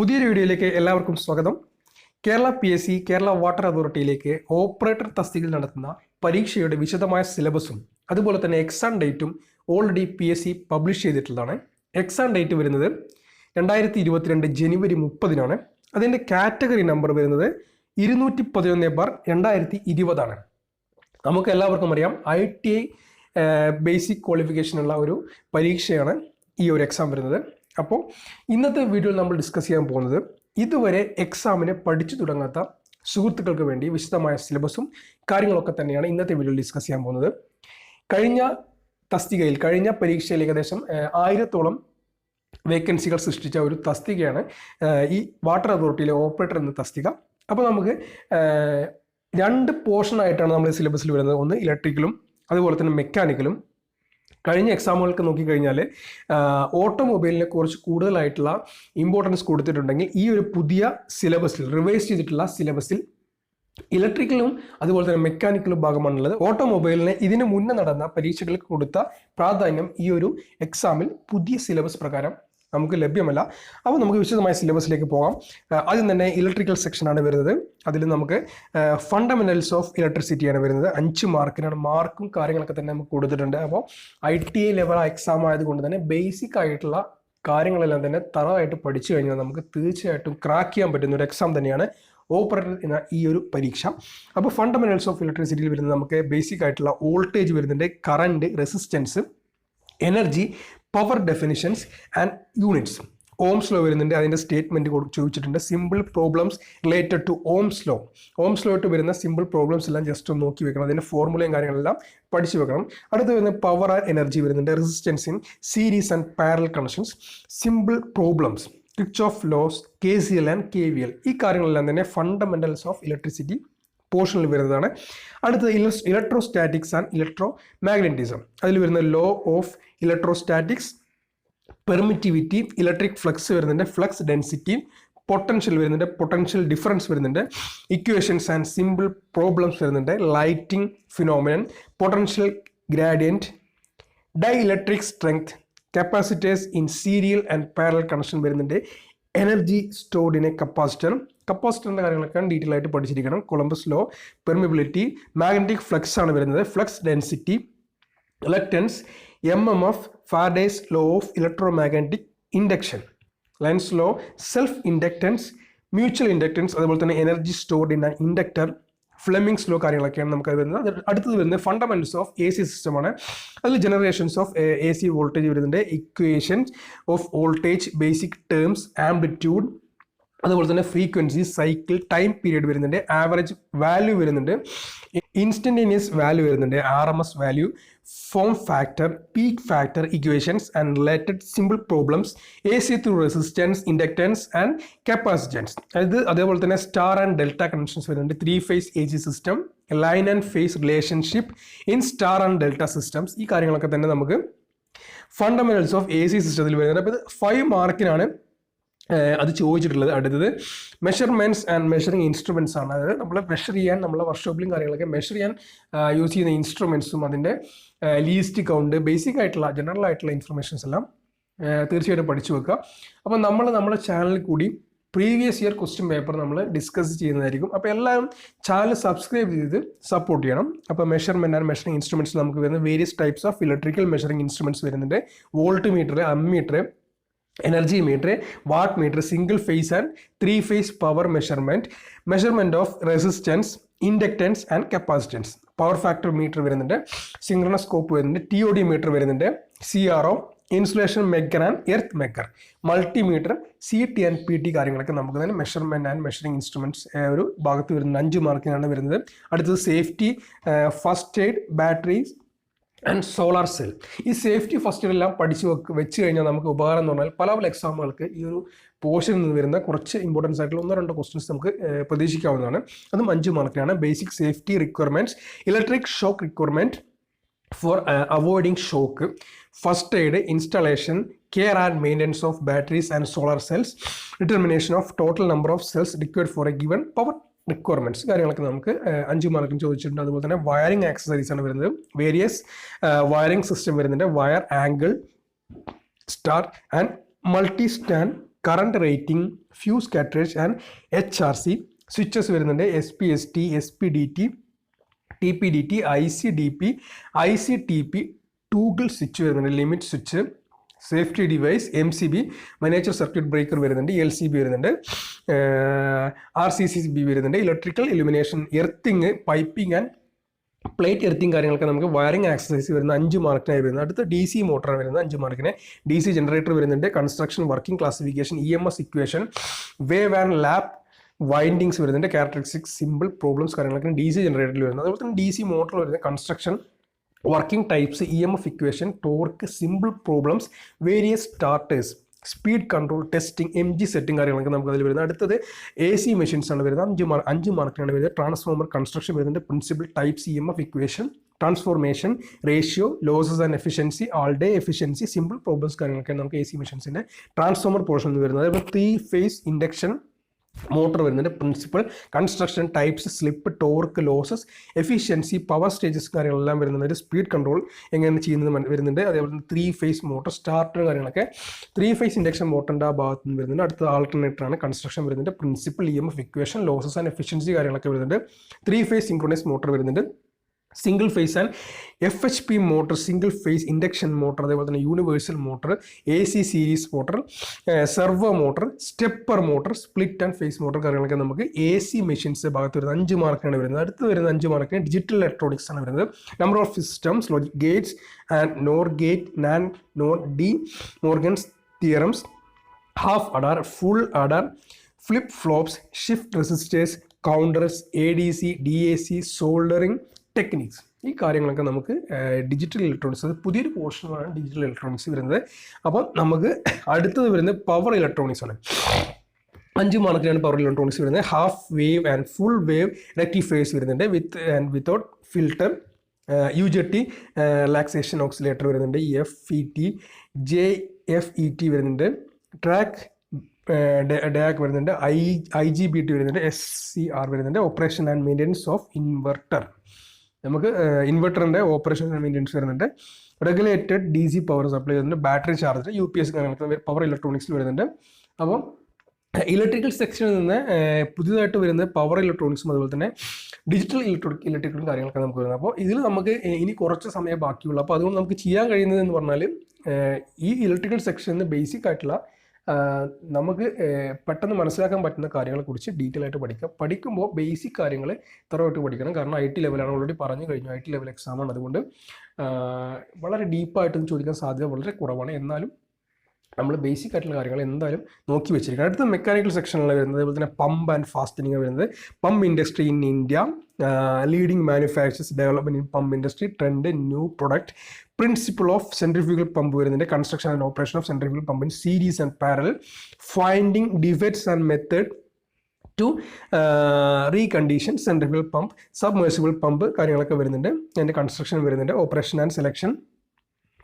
പുതിയൊരു വീഡിയോയിലേക്ക് എല്ലാവർക്കും സ്വാഗതം. കേരള PSC കേരള വാട്ടർ അതോറിറ്റിയിലേക്ക് ഓപ്പറേറ്റർ തസ്തികയിൽ നടത്തുന്ന പരീക്ഷയുടെ വിശദമായ സിലബസും അതുപോലെ തന്നെ എക്സാം ഡേറ്റും ഓൾറെഡി PSC പബ്ലിഷ് ചെയ്തിട്ടുള്ളതാണ്. എക്സാം ഡേറ്റ് വരുന്നത് 2022 ജനുവരി 30 അതിൻ്റെ കാറ്റഗറി നമ്പർ വരുന്നത് 211/2020 നമുക്ക് എല്ലാവർക്കും അറിയാം ITI ബേസിക് ക്വാളിഫിക്കേഷനുള്ള ഒരു പരീക്ഷയാണ് ഈ ഒരു എക്സാം വരുന്നത്. അപ്പോൾ ഇന്നത്തെ വീഡിയോയിൽ നമ്മൾ ഡിസ്കസ് ചെയ്യാൻ പോകുന്നത് ഇതുവരെ എക്സാമിന് പഠിച്ചു തുടങ്ങാത്ത സുഹൃത്തുക്കൾക്ക് വേണ്ടി വിശദമായ സിലബസും കാര്യങ്ങളൊക്കെ തന്നെയാണ് ഇന്നത്തെ വീഡിയോയിൽ ഡിസ്കസ് ചെയ്യാൻ പോകുന്നത്. കഴിഞ്ഞ പരീക്ഷയിൽ ഏകദേശം 1000-ഓളം വേക്കൻസികൾ സൃഷ്ടിച്ച ഒരു തസ്തികയാണ് ഈ വാട്ടർ അതോറിറ്റിയിലെ ഓപ്പറേറ്റർ എന്ന തസ്തിക. അപ്പോൾ നമുക്ക് 2 പോർഷനായിട്ടാണ് നമ്മൾ സിലബസിൽ വരുന്നത്. ഒന്ന് ഇലക്ട്രിക്കലും അതുപോലെ തന്നെ മെക്കാനിക്കലും. കഴിഞ്ഞ എക്സാമുകൾക്ക് നോക്കിക്കഴിഞ്ഞാൽ ഓട്ടോമൊബൈലിനെ കുറച്ച് കൂടുതലായിട്ടുള്ള ഇമ്പോർട്ടൻസ് കൊടുത്തിട്ടുണ്ടെങ്കിൽ ഈ ഒരു പുതിയ സിലബസിൽ റിവൈസ് ചെയ്തിട്ടുള്ള സിലബസിൽ ഇലക്ട്രിക്കലും അതുപോലെ തന്നെ മെക്കാനിക്കലും ഭാഗമാണുള്ളത്. ഓട്ടോമൊബൈലിന് ഇതിനു മുന്നേ നടന്ന പരീക്ഷകൾക്ക് കൊടുത്ത പ്രാധാന്യം ഈ ഒരു എക്സാമിൽ പുതിയ സിലബസ് പ്രകാരം നമുക്ക് ലഭ്യമല്ല. അപ്പോൾ നമുക്ക് വിശദമായ സിലബസിലേക്ക് പോകാം. ആദ്യം തന്നെ ഇലക്ട്രിക്കൽ സെക്ഷനാണ് വരുന്നത്. അതിൽ നമുക്ക് ഫണ്ടമെന്റൽസ് ഓഫ് ഇലക്ട്രിസിറ്റിയാണ് വരുന്നത്. 5 മാർക്കിനാണ്. മാർക്കും കാര്യങ്ങളൊക്കെ തന്നെ നമുക്ക് കൊടുത്തിട്ടുണ്ട്. അപ്പോൾ ITI ലെവൽ എക്സാം ആയതുകൊണ്ട് തന്നെ ബേസിക് ആയിട്ടുള്ള കാര്യങ്ങളെല്ലാം തന്നെ തറവായിട്ട് പഠിച്ചു കഴിഞ്ഞാൽ നമുക്ക് തീർച്ചയായിട്ടും ക്രാക്ക് ചെയ്യാൻ പറ്റുന്ന ഒരു എക്സാം തന്നെയാണ് ഓപ്പറേറ്റർ എന്ന ഈ ഒരു പരീക്ഷ. അപ്പോൾ ഫണ്ടമെന്റൽസ് ഓഫ് ഇലക്ട്രിസിറ്റിയിൽ വരുന്നത് നമുക്ക് ബേസിക് ആയിട്ടുള്ള വോൾട്ടേജ് വരുന്നുണ്ട്, current, resistance, energy, power definitions and units. Ohm's law വരുന്നുണ്ട്, അതിൻ്റെ സ്റ്റേറ്റ്മെൻറ്റ് ചോദിച്ചിട്ടുണ്ട്. Simple problems related to Ohm's law ആയിട്ട് വരുന്ന സിമ്പിൾ പ്രോബ്ലംസ് എല്ലാം ജസ്റ്റ് ഒന്ന് നോക്കി വെക്കണം. അതിൻ്റെ ഫോർമുലയും കാര്യങ്ങളെല്ലാം പഠിച്ചു വെക്കണം. അടുത്ത് വരുന്ന പവർ ആൻഡ് എനർജി വരുന്നുണ്ട്, resistance in series and parallel connections, simple problems, Kirchhoff's laws, KCL and KVL. ഈ കാര്യങ്ങളെല്ലാം തന്നെ ഫണ്ടമെന്റൽസ് ഓഫ് ഇലക്ട്രിസിറ്റി പോർഷനിൽ വരുന്നതാണ്. അടുത്തത് ഇലക്ട്രോസ്റ്റാറ്റിക്സ് ആൻഡ് ഇലക്ട്രോ മാഗ്നറ്റിസം. അതിൽ വരുന്ന law of electrostatics, permittivity, electric flux വരുന്നുണ്ട്, ഫ്ലക്സ് ഡെൻസിറ്റി, പൊട്ടൻഷ്യൽ വരുന്നുണ്ട്, പൊട്ടൻഷ്യൽ ഡിഫറൻസ് വരുന്നുണ്ട്, ഇക്വേഷൻസ് ആൻഡ് സിമ്പിൾ പ്രോബ്ലംസ് വരുന്നുണ്ട്, lighting phenomenon, potential gradient, dielectric strength, capacitors in serial and parallel connection വരുന്നുണ്ട്, energy stored in a കപ്പാസിറ്ററിൻ്റെ കാര്യങ്ങളൊക്കെ detail ആയിട്ട് പഠിച്ചിരിക്കണം. Coulomb's law, permeability, magnetic flux ആണ് വരുന്നത്, flux density, reluctance, MMF, Faraday's law of electromagnetic induction, Lenz's law, self inductance, mutual inductance, അതുപോലെ തന്നെ energy stored in inductor, Fleming's law കാര്യങ്ങളൊക്കെയാണ് നമുക്ക് വരുന്നത്. അടുത്തത് വരുന്നത് ഫണ്ടമെന്റൽസ് ഓഫ് AC സിസ്റ്റമാണ്. അതിൽ ജനറേഷൻസ് ഓഫ് AC വോൾട്ടേജ് വരുന്നുണ്ട്, equations of voltage, basic terms, amplitude, അതുപോലെ തന്നെ ഫ്രീക്വൻസി, സൈക്കിൾ, ടൈം പീരീഡ് വരുന്നുണ്ട്, ആവറേജ് വാല്യൂ വരുന്നുണ്ട്, ഇൻസ്റ്റന്റേനിയസ് വാല്യൂ വരുന്നുണ്ട്, RMS value, form factor, peak factor, equations and related simple problems, AC through resistance, inductance and capacitance. അതേപോലെ തന്നെ star and delta connections വരുന്നുണ്ട്, 3 phase AC system, line and phase relationship in star and delta systems. ഈ കാര്യങ്ങളൊക്കെ തന്നെ നമുക്ക് fundamentals of AC സിസ്റ്റത്തിൽ വരുന്നുണ്ട്. അപ്പോൾ ഇത് 5 മാർക്കിനാണ് അത് ചോദിച്ചിട്ടുള്ളത്. അടുത്തത് മെഷർമെൻറ്റ്സ് ആൻഡ് മെഷറിങ് ഇൻസ്ട്രുമെൻറ്റ്സ് ആണ്. അതായത് നമ്മൾ മെഷർ ചെയ്യാൻ നമ്മളെ വർക്ക്ഷോപ്പിലും കാര്യങ്ങളൊക്കെ മെഷർ ചെയ്യാൻ യൂസ് ചെയ്യുന്ന ഇൻസ്ട്രുമെൻറ്റ്സും അതിൻ്റെ ലീസ്റ്റ് കൗണ്ട്, ബേസിക് ആയിട്ടുള്ള ജനറൽ ആയിട്ടുള്ള ഇൻഫർമേഷൻസ് എല്ലാം തീർച്ചയായിട്ടും പഠിച്ചു വെക്കുക. അപ്പോൾ നമ്മുടെ ചാനലിൽ കൂടി പ്രീവിയസ് ഇയർ ക്വസ്റ്റ്യൻ പേപ്പർ നമ്മൾ ഡിസ്കസ് ചെയ്യുന്നതായിരിക്കും. അപ്പോൾ എല്ലാവരും ചാനൽ സബ്സ്ക്രൈബ് ചെയ്ത് സപ്പോർട്ട് ചെയ്യണം. അപ്പോൾ മെഷർമെൻറ്റ് ആൻഡ് മെഷറിങ് ഇൻസ്ട്രുമെൻറ്റ്സ് നമുക്ക് വരുന്ന various types of electrical measuring instruments വരുന്നുണ്ട്. Voltmeter, ammeter, energy meter, wattmeter, single phase and 3 phase power measurement of resistance, inductance and capacitance, power factor meter വരുന്നുണ്ട്, synchroscope വരുന്നുണ്ട്, TOD meter വരുന്നുണ്ട്, CRO, insulation megger and earth megger, multimeter, CT and PT കാര്യങ്ങളൊക്കെ നമുക്ക് തന്നെ measurement and measuring instruments ഒരു ഭാഗത്ത് വരുന്നത്. 5 മാർക്കിനാണ് വരുന്നത്. അടുത്തത് safety, first aid, batteries and solar cell. ഈ സേഫ്റ്റി ഫസ്റ്റ് എയ്ഡ് എല്ലാം പഠിച്ച് വെച്ച് കഴിഞ്ഞാൽ നമുക്ക് ഉപകാരം എന്ന് പറഞ്ഞാൽ പല എക്സാമുകൾക്ക് ഈ ഒരു പോർഷനിൽ നിന്ന് വരുന്ന കുറച്ച് ഇമ്പോർട്ടൻസ് ആയിട്ടുള്ള 1-2 ക്വസ്റ്റ്യൻസ് നമുക്ക് പ്രതീക്ഷിക്കാവുന്നതാണ്. അതും 5 മാർക്കിനാണ്. Basic safety requirements, electric shock requirement for avoiding shock, first aid, installation, care and maintenance of batteries and solar cells, determination of total number of cells required for a given power requirements കാര്യങ്ങളൊക്കെ നമുക്ക് 5 മാർക്കിന് ചോദിച്ചിട്ടുണ്ട്. അതുപോലെ തന്നെ wiring accessories ആണ് വരുന്നത്. Various wiring system വരുന്നുണ്ട്, wire, angle, star and multi stand current rating, fuse cartridge and HRC. Switches വരുന്നുണ്ട് SPST, SPDT, TPDT, ICDP, ICTP, toggle switch വരുന്നുണ്ട്, limit switch, safety device, MCB, miniature circuit breaker വരുന്നുണ്ട്, LCB വരുന്നുണ്ട്, RCCB വരുന്നുണ്ട്, electrical illumination, earthing, piping and plate earthing കാര്യങ്ങളൊക്കെ നമുക്ക് wiring exercise വരുന്ന 5 മാർക്കിനായി വരുന്നത്. അടുത്ത DC മോട്ടറാണ് വരുന്നത് 5 മാർക്കിന്. DC ജനറേറ്റർ വരുന്നുണ്ട്, construction working classification, EMS equation, wave and lap windings വരുന്നുണ്ട്, ക്യാരക്ടറിസ്റ്റിക്സ്, സിമ്പിൾ പ്രോബ്ലംസ് കാര്യങ്ങളൊക്കെ DC ജനറേറ്ററിൽ വരുന്നത്. അതുപോലെ തന്നെ DC മോട്ടർ വരുന്നത് construction working types, EMF equation, torque, simple problems, various starters, speed control, testing, MG setting കാര്യങ്ങളൊക്കെ നമുക്ക് അതിൽ വരുന്നത്. അടുത്തത് AC മെഷീൻസ് ആണ് വരുന്നത്, 5 മാർക്കിനാണ് വരുന്നത്. ട്രാൻസ്ഫോമർ കൺസ്ട്രക്ഷൻ വരുന്നുണ്ട്, principle types, EMF equation, transformation, ratio, losses and efficiency, all day efficiency, simple problems കാര്യങ്ങളൊക്കെ നമുക്ക് AC മെഷീൻസിൻ്റെ ട്രാൻസ്ഫോമർ പോർഷൻ വരുന്നത്. അതേപോലെ 3 ഫേസ് ഇൻഡക്ഷൻ മോട്ടർ വരുന്നുണ്ട്, principal, construction types, slip, torque, losses, efficiency, power stages കാര്യങ്ങളെല്ലാം വരുന്നുണ്ട്. Speed control എങ്ങനെ ചെയ്യുന്നത് വരുന്നുണ്ട്. അതേപോലെ 3 ഫേസ് മോട്ടർ, സ്റ്റാർട്ടർ കാര്യങ്ങളൊക്കെ 3 ഫേസ് ഇൻഡക്ഷൻ മോട്ടറിൻ്റെ ആ ഭാഗത്ത് നിന്ന് വരുന്നുണ്ട്. അടുത്ത ആൾട്ടർനേറ്ററാണ് കൺസ്ട്രക്ഷൻ വരുന്നുണ്ട്, principle, EMF equation, losses and efficiency കാര്യങ്ങളൊക്കെ വരുന്നുണ്ട്. 3 ഫേസ് സിങ്ക്രോണൈസ് മോട്ടർ വരുന്നുണ്ട്, single phase and FHP motor, single phase induction motor, അതേപോലെ തന്നെ universal motor, AC series motor, servo motor, stepper motor, split and phase motor കാര്യങ്ങളൊക്കെ നമുക്ക് AC machines ഭാഗത്ത് വരുന്നത് 5 മാർക്കാണ് വരുന്നത്. അടുത്ത് വരുന്ന 5 മാർക്കിന് ഡിജിറ്റൽ ഇലക്ട്രോണിക്സ് ആണ് വരുന്നത്. Number of systems, logic gates and NOR gate, NAND, NOR, D Morgan's theorems, half adder, full adder, flip flops, shift resistors, counters, ADC, DAC, soldering techniques, ഈ കാര്യങ്ങളൊക്കെ നമുക്ക് ഡിജിറ്റൽ ഇലക്ട്രോണിക്സ്, അത് പുതിയൊരു പോർഷനാണ് ഡിജിറ്റൽ ഇലക്ട്രോണിക്സ് വരുന്നത്. അപ്പം നമുക്ക് അടുത്തത് വരുന്നത് പവർ ഇലക്ട്രോണിക്സ് ആണ്. 5 മാർക്കിനാണ് പവർ ഇലക്ട്രോണിക്സ് വരുന്നത്. Half wave and full wave rectifiers വരുന്നുണ്ട്, with and without filter, UJT relaxation oscillator വരുന്നുണ്ട്, FET, JFET വരുന്നുണ്ട്, ട്രാക്ക് ഡാക് വരുന്നുണ്ട്, IGBT വരുന്നുണ്ട്, SCR വരുന്നുണ്ട്, operation and maintenance of inverter, നമുക്ക് ഇൻവെർട്ടറിൻ്റെ ഓപ്പറേഷൻ ആൻഡ് മെയിൻ്റെനൻസ് വരുന്നുണ്ട്, റെഗുലേറ്റഡ് DC പവർ സപ്ലൈ വരുന്നുണ്ട്, ബാറ്ററി ചാർജർ, UPS കാര്യങ്ങളൊക്കെ പവർ ഇലക്ട്രോണിക്സിൽ വരുന്നുണ്ട്. അപ്പോൾ ഇലക്ട്രിക്കൽ സെക്ഷനിൽ നിന്ന് പുതിയതായിട്ട് വരുന്ന പവർ ഇലക്ട്രോണിക്സും അതുപോലെ തന്നെ ഡിജിറ്റൽ ഇലക്ട്രിക്കലും കാര്യങ്ങളൊക്കെ നമുക്ക് വരുന്നത്. അപ്പോൾ ഇതിൽ നമുക്ക് ഇനി കുറച്ച് സമയം ബാക്കിയുള്ളൂ. അപ്പോൾ അതുകൊണ്ട് നമുക്ക് ചെയ്യാൻ കഴിയുന്നത് എന്ന് പറഞ്ഞാൽ ഈ ഇലക്ട്രിക്കൽ സെക്ഷനിൽ ബേസിക് ആയിട്ടുള്ള നമുക്ക് പെട്ടെന്ന് മനസ്സിലാക്കാൻ പറ്റുന്ന കാര്യങ്ങളെക്കുറിച്ച് ഡീറ്റെയിൽ ആയിട്ട് പഠിക്കുമ്പോൾ ബേസിക് കാര്യങ്ങൾ തറവായിട്ട് പഠിക്കണം. കാരണം IT ലെവലാണ്, ഓൾറെഡി പറഞ്ഞു കഴിഞ്ഞു, IT ലെവൽ എക്സാമാണ്. അതുകൊണ്ട് വളരെ ഡീപ്പായിട്ടൊന്നും ചോദിക്കാൻ സാധ്യത വളരെ കുറവാണ്. എന്നാലും നമ്മൾ ബേസിക് ആയിട്ടുള്ള കാര്യങ്ങൾ എന്തായാലും നോക്കി വെച്ചിരിക്കണം. അടുത്ത മെക്കാനിക്കൽ സെക്ഷനിലാണ് വരുന്നത്. അതുപോലെ തന്നെ പമ്പ് ആൻഡ് ഫാസ്റ്റനിങ് വരുന്നത്. Pump industry in India, leading manufacturers, development in pump industry, trend, new product, principle of centrifugal pump വരുന്നുണ്ട്, construction and operation of centrifugal pump in series and parallel, finding defects and method to recondition centrifugal pump, submersible pump കാര്യങ്ങളൊക്കെ വരുന്നുണ്ട്. അതിൻ്റെ construction വരുന്നുണ്ട്, operation and selection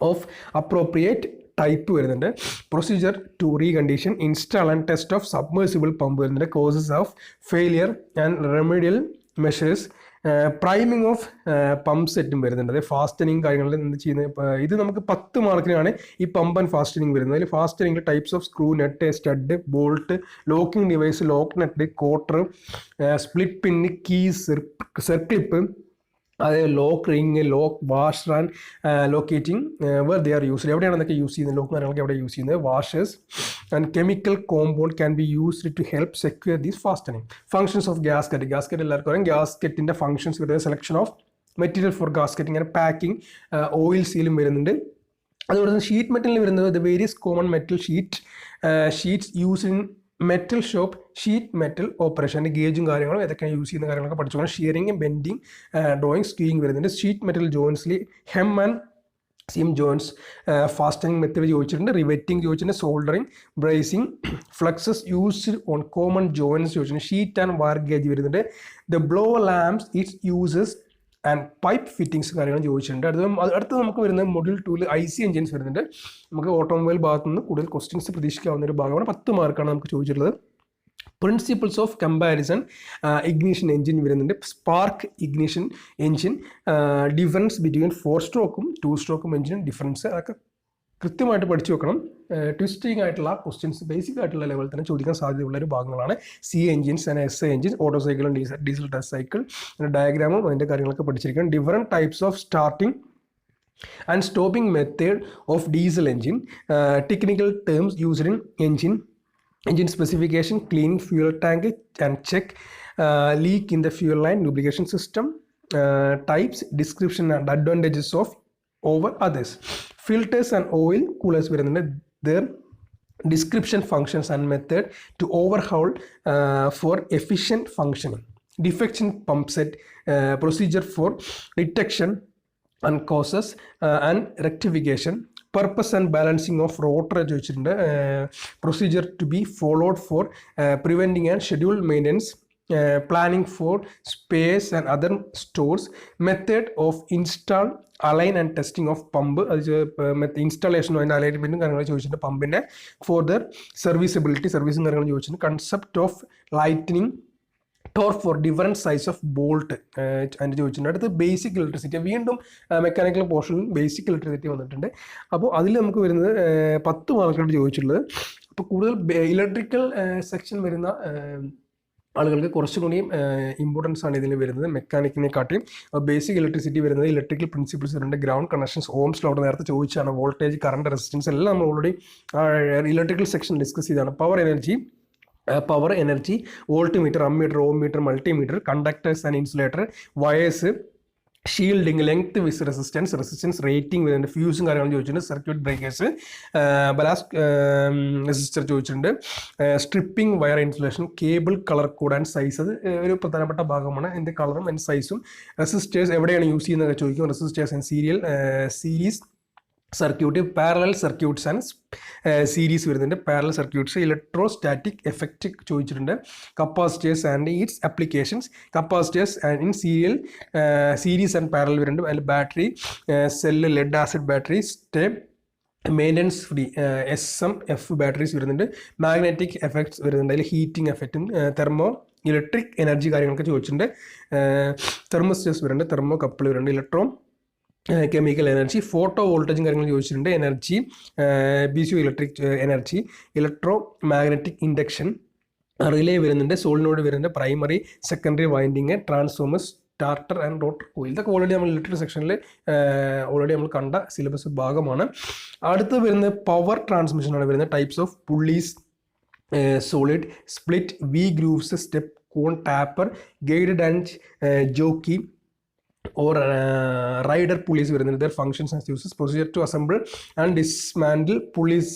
of appropriate type വരുന്നുണ്ട്, procedure to recondition, install and test of submersible pump വരുന്നുണ്ട്, causes of failure and remedial measures, priming of pump സെറ്റും വരുന്നുണ്ട്. അതായത് fastening കാര്യങ്ങളിൽ എന്ത് ചെയ്യുന്നത്, ഇത് നമുക്ക് 10 മാർക്കിനാണ് ഈ പമ്പ് ആൻഡ് ഫാസ്റ്റനിങ് വരുന്നത്. അതിൽ ഫാസ്റ്റനിങ്ങിൽ types of screw, nut, stud, bolt, locking device, lock nut, cotter, split pin, keys, circlip, അതായത് lock ring, lock washer and locating where they are used, എവിടെയാണ് അതൊക്കെ യൂസ് ചെയ്യുന്നത്, ലോക്ക് കാര്യങ്ങളൊക്കെ എവിടെ യൂസ് ചെയ്യുന്നത്, washers and chemical compound can be used to help secure these fastening. Functions of gasket എല്ലാവർക്കും അറിയാം. ഗ്യാസ്കറ്റിൻ്റെ ഫങ്ഷൻസ് വരുന്നത് selection of material for gasketing, അങ്ങനെ പാക്കിംഗ്, ഓയിൽ സീലും വരുന്നുണ്ട്. അതുപോലെ തന്നെ ഷീറ്റ് മെറ്റലിൽ വരുന്നത് the various common metal sheets use in metal shop, sheet metal operation, ഗേജും കാര്യങ്ങളും ഏതൊക്കെയാണ് യൂസ് ചെയ്യുന്ന കാര്യങ്ങളൊക്കെ പഠിച്ചോളാം. ഷിയറിങ്, ബെൻഡിങ്, ഡ്രോയിങ്, സ്ക്യൂയിങ് വരുന്നുണ്ട്. ഷീറ്റ് മെറ്റൽ ജോയിൻസിൽ hem and seam joints, fastening method ചോദിച്ചിട്ടുണ്ട്, റിവെറ്റിംഗ് ചോദിച്ചിട്ടുണ്ട്, soldering, brazing, fluxes used on common joints ചോദിച്ചിട്ടുണ്ട്, ഷീറ്റ് ആൻഡ് വയർ ഗേജ് വരുന്നുണ്ട്, the blow lamps its uses and pipe fittings കാര്യങ്ങൾ ചോദിച്ചിട്ടുണ്ട്. അടുത്ത് നമുക്ക് വരുന്നത് മൊഡ്യൂൾ 2 IC എഞ്ചിൻസ് വരുന്നുണ്ട്. നമുക്ക് ഓട്ടോമൊബൈൽ ഭാഗത്തു നിന്ന് കൂടുതൽ ക്വസ്റ്റ്യൻസ് പ്രതീക്ഷിക്കാവുന്ന ഒരു ഭാഗമാണ്. 10 മാർക്കാണ് നമുക്ക് ചോദിച്ചിട്ടുള്ളത്. Principles of comparison ignition engine വരുന്നുണ്ട്, spark ignition engine, difference between 4 സ്ട്രോക്കും 2 സ്ട്രോക്കും എഞ്ചിനും ഡിഫറൻസ്, അതൊക്കെ കൃത്യമായിട്ട് പഠിച്ചു വെക്കണം. ട്വിസ്റ്റിംഗ് ആയിട്ടുള്ള ക്വസ്റ്റ്യൻസ് ബേസിക് ആയിട്ടുള്ള ലെവലിൽ തന്നെ ചോദിക്കാൻ സാധ്യതയുള്ള ഒരു ഭാഗങ്ങളാണ്. C engines and S engines, auto സൈക്കിളും ഡീസൽ ടെസ്റ്റ് സൈക്കിൾ, ഡയഗ്രാമും അതിൻ്റെ കാര്യങ്ങളൊക്കെ പഠിച്ചിരിക്കണം. Different types of starting and stopping method of diesel engine, technical terms used in engine specification, cleaning fuel tank and check leak in the fuel line, lubrication system, types, description and advantages of over others. Filters and oil coolers വരുന്നുണ്ട്, their description, functions and method to overhaul for efficient functioning. Defects in pump set, procedure for detection and causes and rectification. Purpose and balancing of rotor ചോദിച്ചിട്ടുണ്ട്. Procedure to be followed for preventing and scheduled maintenance, planning for space and other stores, method of install, align and testing of pump, installation and alignment കാര്യങ്ങൾ ചോദിച്ചിട്ടുണ്ട്. പമ്പിൻ്റെ for their serviceability, സർവീസും കാര്യങ്ങൾ ചോദിച്ചിട്ടുണ്ട്. Concept of lightning, torque for different size of bolt അതിൻ്റെ ചോദിച്ചിട്ടുണ്ട്. അടുത്ത് basic electricity, വീണ്ടും mechanical പോർഷനിൽ ബേസിക് ഇലക്ട്രിസിറ്റി വന്നിട്ടുണ്ട്. അപ്പോൾ അതിൽ നമുക്ക് വരുന്നത് 10 മാർക്കാണ് ചോദിച്ചിട്ടുള്ളത്. അപ്പോൾ കൂടുതൽ ഇലക്ട്രിക്കൽ സെക്ഷൻ വരുന്ന ആളുകൾക്ക് കുറച്ചുകൂടിയും ഇമ്പോർട്ടൻസ് ആണ് ഇതിൽ വരുന്നത് മെക്കാനിക്കിനെക്കാട്ടിയും. ബേസിക് ഇലക്ട്രിസിറ്റി വരുന്നത് ഇലക്ട്രിക്കൽ പ്രിൻസിപ്പിൾസ് വരുന്നുണ്ട്, ഗ്രൗണ്ട് കണക്ഷൻസ്, ഓംസ് ലോ നേരത്തെ ചോദിച്ചാണ്, വോൾട്ടേജ്, കറണ്ട്, റെസിസ്റ്റൻസ് എല്ലാം നമ്മൾ ഓൾറെഡി ഇലക്ട്രിക്കൽ സെക്ഷൻ ഡിസ്കസ് ചെയ്താണ്. Power energy, voltmeter, ammeter, ohm meter, multimeter, conductors and insulator, wires, shielding, length wise resistance rating വരുന്നുണ്ട്, ഫ്യൂസും കാര്യങ്ങളും ചോദിച്ചിട്ടുണ്ട്, സർക്യൂട്ട് ബ്രേക്കേഴ്സ്, ബലാസ്റ്റ് റെസിസ്റ്റർ ചോദിച്ചിട്ടുണ്ട്, stripping, wire insulation, cable, colour code and size, അത് ഒരു പ്രധാനപ്പെട്ട ഭാഗമാണ്. അതിൻ്റെ കളറും അതിൻ്റെ സൈസും, റെസിസ്റ്റേഴ്സ് എവിടെയാണ് യൂസ് ചെയ്യുന്നതൊക്കെ ചോദിക്കും, resistors and series circuit, parallel circuits and series വരുന്നുണ്ട്, പാരലൽ സർക്യൂട്ട്സ്, ഇലക്ട്രോസ്റ്റാറ്റിക് എഫക്റ്റ് ചോദിച്ചിട്ടുണ്ട്, capacitors and its applications, capacitors and in series and parallel വരുന്നുണ്ട്, അതിൽ battery, cell, lead acid battery, maintenance free SMF batteries വരുന്നുണ്ട്, magnetic effects വരുന്നുണ്ട്, അതിൽ heating എഫക്റ്റും, electric energy കാര്യങ്ങളൊക്കെ ചോദിച്ചിട്ടുണ്ട്, തെർമോസ്റ്റേഴ്സ് വരുന്നുണ്ട്, തെർമോ കപ്പിൾ വരുന്നുണ്ട്, കെമിക്കൽ എനർജി, ഫോട്ടോ വോൾട്ടേജും കാര്യങ്ങൾ ചോദിച്ചിട്ടുണ്ട്, energy, BCO electric energy, electromagnetic induction, relay വരുന്നുണ്ട്, സോളിനോഡ് വരുന്നുണ്ട്, primary, secondary winding, transformers, starter and rotor coil. ഇതൊക്കെ ഓൾറെഡി നമ്മൾ ഇലക്ട്രിക് സെക്ഷനിൽ ഓൾറെഡി നമ്മൾ കണ്ട സിലബസ് ഭാഗമാണ്. അടുത്ത് വരുന്നത് പവർ ട്രാൻസ്മിഷനാണ് വരുന്നത്. Types of pulleys, solid, split, V grooves, step, cone, taper, guided and jockey or rider pulleys വരുന്നത്. Their functions and uses, procedure to assemble and dismantle pulleys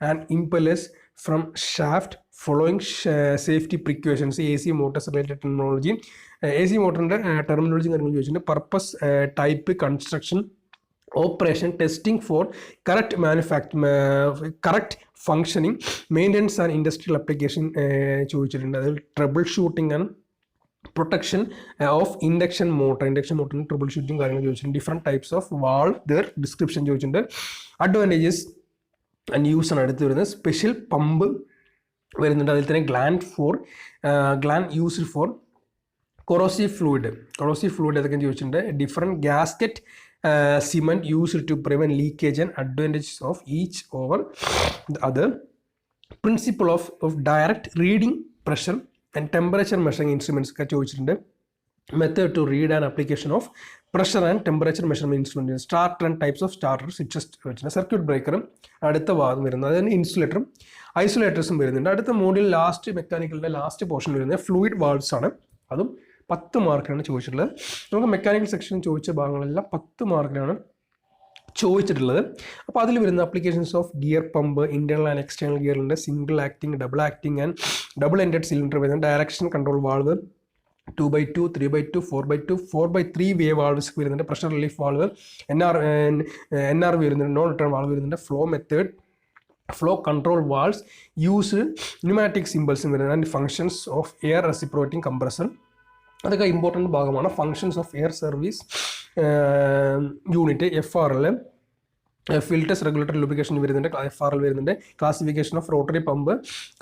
and impellers from shaft, following safety precautions. AC motors related terminology, AC മോട്ടറിൻ്റെ terminology കാര്യങ്ങൾ ചോദിച്ചിട്ടുണ്ട്. Purpose, type, construction, operation, testing for correct functioning, maintenance and industrial application ചോദിച്ചിട്ടുണ്ട്. അതിൽ trouble shooting and protection of induction മോട്ടറിന് trouble shooting കാര്യങ്ങൾ ചോദിച്ചിട്ടുണ്ട്. Different types of valve, their description ചോദിച്ചിട്ടുണ്ട്. Advantages and use ആണ് അടുത്ത് വരുന്നത്. സ്പെഷ്യൽ പമ്പ് വരുന്നുണ്ട്, അതിൽ തന്നെ gland used for corrosive fluid അതൊക്കെ ചോദിച്ചിട്ടുണ്ട്. Different gasket, cement used to prevent leakage and advantages of each over the other. Principle of direct reading pressure and temperature measuring instruments ഒക്കെ ചോദിച്ചിട്ടുണ്ട്. Method to read and application of pressure and temperature measurement instrument. Starter and types of starter, switches വെച്ചിട്ടുണ്ട്. Circuit ബ്രേക്കറും അടുത്ത ഭാഗം വരുന്നത്, അതിന് ഇൻസുലേറ്ററും ഐസൊലേറ്റേഴ്സും വരുന്നുണ്ട്. അടുത്ത മോഡ്യൂൾ മെക്കാനിക്കലിൻ്റെ ലാസ്റ്റ് പോർഷൻ വരുന്നത് ഫ്ലൂയിഡ് വാൾവ്സ് ആണ്. അതും 10 മാർക്കിനാണ് ചോദിച്ചിട്ടുള്ളത്. നമുക്ക് മെക്കാനിക്കൽ സെക്ഷനിൽ ചോദിച്ച ഭാഗങ്ങളെല്ലാം 10 മാർക്കിനാണ് ചോദിച്ചിട്ടുള്ളത്. അപ്പോൾ അതിൽ വരുന്ന applications of gear pump, internal and external ഗിയറിൻ്റെ, single acting, double acting and double ended cylinder വരുന്നത്, direction control valve, 2x2, 3x2, 4x2, 4x3 way valves വരുന്നുണ്ട്, പ്രഷർ റിലീഫ് വാൾവ്, NR വരുന്നുണ്ട്, നോൺ റിട്ടേൺ വാൾവ് വരുന്നുണ്ട്, flow control valves, use pneumatic സിമ്പിൾസും വരുന്നത്, and functions of air reciprocating compressor. അതൊക്കെ important ഭാഗമാണ്. Functions of air service unit, FRL, filters, regulatory lubrication വരുന്നുണ്ട്, FRL വരുന്നുണ്ട്, classification of rotary pump,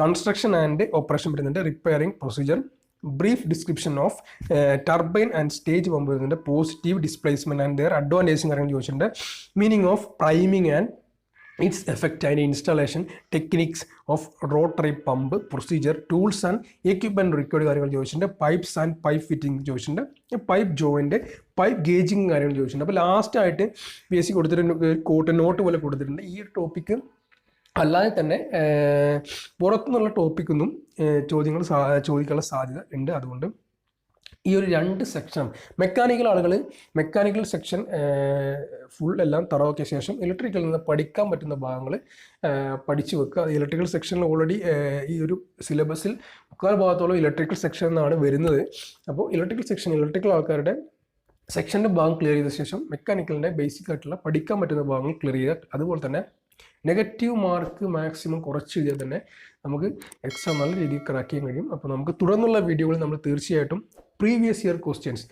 construction and operation വരുന്നുണ്ട്, repairing procedure, brief description of turbine and stage pump വരുന്നുണ്ട്, positive displacement and their അഡ്വാൻറ്റേജും കാര്യങ്ങൾ ചോദിച്ചിട്ടുണ്ട്, meaning of priming and its effect and installation, techniques of rotary pump, procedure, tools and equipment required കാര്യങ്ങൾ ചോദിച്ചിട്ടുണ്ട്. Pipes and pipe fitting ചോദിച്ചിട്ടുണ്ട്. Pipe joint, pipe gauging കാര്യങ്ങൾ ചോദിച്ചിട്ടുണ്ട്. അപ്പോൾ ലാസ്റ്റായിട്ട് PSC കൊടുത്തിട്ടുണ്ട്, നോട്ട് പോലെ കൊടുത്തിട്ടുണ്ട്. ഈ ഒരു ടോപ്പിക്ക് അല്ലാതെ തന്നെ പുറത്തുനിന്നുള്ള ടോപ്പിക്കൊന്നും ചോദിക്കാനുള്ള സാധ്യത ഉണ്ട്. അതുകൊണ്ട് ഈ ഒരു 2 സെക്ഷൻ മെക്കാനിക്കൽ സെക്ഷൻ ഫുൾ എല്ലാം തറവാക്കിയ ശേഷം ഇലക്ട്രിക്കലിൽ നിന്ന് പഠിക്കാൻ പറ്റുന്ന ഭാഗങ്ങൾ പഠിച്ചു വെക്കുക. ഇലക്ട്രിക്കൽ സെക്ഷനിൽ ഓൾറെഡി ഈ ഒരു സിലബസിൽ മുക്കാൽ ഭാഗത്തോളം ഇലക്ട്രിക്കൽ സെക്ഷൻ എന്നാണ് വരുന്നത്. അപ്പോൾ ഇലക്ട്രിക്കൽ ആൾക്കാരുടെ സെക്ഷൻ്റെ ഭാഗം ക്ലിയർ ചെയ്ത ശേഷം മെക്കാനിക്കലിൻ്റെ ബേസിക് ആയിട്ടുള്ള പഠിക്കാൻ പറ്റുന്ന ഭാഗങ്ങൾ ക്ലിയർ ചെയ്യുക. അതുപോലെ തന്നെ നെഗറ്റീവ് മാർക്ക് മാക്സിമം കുറച്ച് എഴുതിയാൽ തന്നെ നമുക്ക് എക്സാം നല്ല രീതിയിൽ ക്രാക്ക് ചെയ്യാൻ കഴിയും. അപ്പോൾ നമുക്ക് തുടർന്നുള്ള വീഡിയോകളിൽ നമ്മൾ തീർച്ചയായിട്ടും പ്രീവിയസ് ഇയർ ക്വസ്റ്റ്യൻസ്,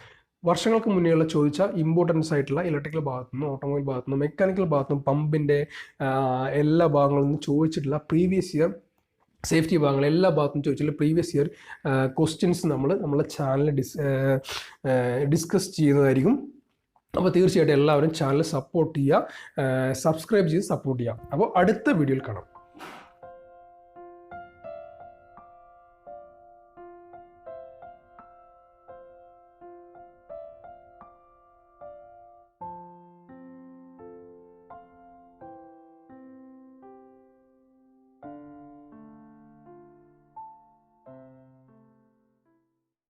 വർഷങ്ങൾക്ക് മുന്നേയുള്ള ചോദിച്ച ഇമ്പോർട്ടൻസ് ആയിട്ടുള്ള ഇലക്ട്രിക്കൽ ഭാഗത്തുനിന്ന്, ഓട്ടോമൊബൈൽ ഭാഗത്തുനിന്ന്, മെക്കാനിക്കൽ ഭാഗത്തുനിന്ന്, പമ്പിൻ്റെ എല്ലാ ഭാഗങ്ങളിൽ നിന്നും ചോദിച്ചിട്ടുള്ള പ്രീവിയസ് ഇയർ സേഫ്റ്റി ഭാഗങ്ങൾ എല്ലാ ഭാഗത്തും ചോദിച്ചിട്ടുള്ള പ്രീവിയസ് ഇയർ ക്വസ്റ്റ്യൻസ് നമ്മളെ ചാനൽ ഡിസ്കസ് ചെയ്യുന്നതായിരിക്കും. അപ്പോൾ തീർച്ചയായിട്ടും എല്ലാവരും ചാനൽ സപ്പോർട്ട് ചെയ്യുക, സബ്സ്ക്രൈബ് ചെയ്ത് സപ്പോർട്ട് ചെയ്യുക. അപ്പോൾ അടുത്ത വീഡിയോയിൽ കാണാം.